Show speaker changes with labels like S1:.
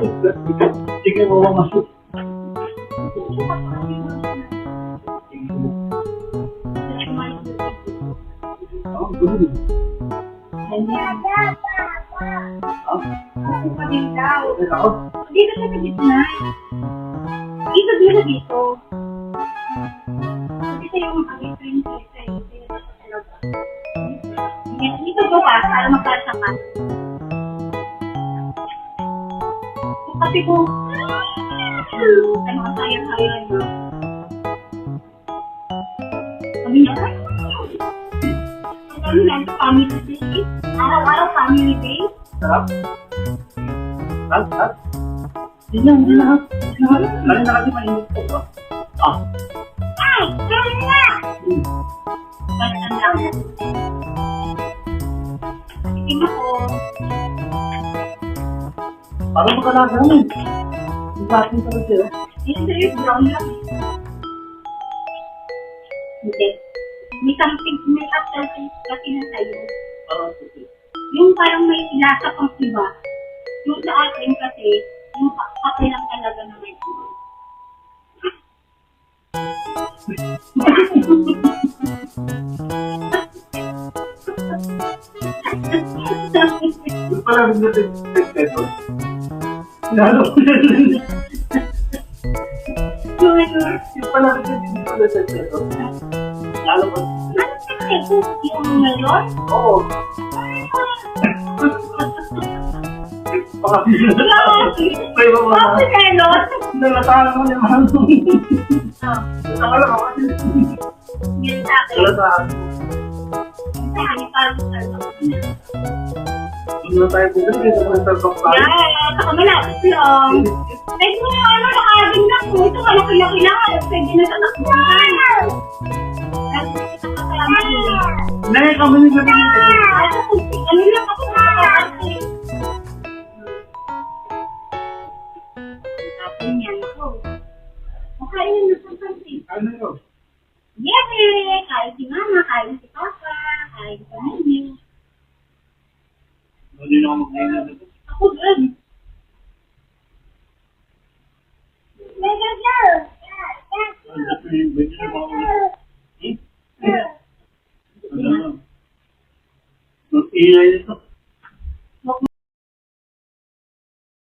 S1: Sige mo mga masuk.
S2: Dito sa gitna. Dito. Dito yung princess sa'yo. Dito ko pa, para magkasa ka. Kasi kung ano ang sayang-sayang na. Sabi niya, ang kami lang, family day. Araw-araw family day.
S1: Sarap. Sarap. Hindi na. Lalo na kasi mainit ko ba?
S2: Ay! Kaya na! Ganyan lang. Tingin ako.
S1: Parang magkalaga naman. Ang lahat ng sarap sila.
S2: Hindi, brown lang. Hindi. May something, may aftertaste kasi na sa'yo.
S1: Parang puti.
S2: Yung parang may lasa pang iba. Yung sa akin kasi, yung kape lang talaga na may iba.
S1: Yung pala rin natin peso. Lalo ko na rin. Yung pala rin natin peso. Lalo ko.
S2: Ano kasi yung melon?
S1: Oo. Baka may mga
S2: Bakit melon?
S1: nalatahan mo yung mga nakala ko kasi
S2: Yan sa akin.
S1: nalatahan.
S2: Sa akin, parang sarap.
S1: Doon na tayo pumunta dito sa Starbucks tayo.
S2: Yan, saka malapit lang. Pwede mo yung ano, nakagin na po. Ito, malaki-laki lang. Pwede na sa takbuhan.
S1: Nangay kami nila dito.
S2: Ano lang ako nakakasya. Tapos yan ako. Makain na sa pansin.
S1: Ano yun?
S2: Yay! Kain si mama, kain si papa, kain si mami.
S1: Hindi na ako mag-ngayon na dito.
S2: Ako din.
S1: Ito yung ganyan yung mga ulit. Ano? Ang ingay nito.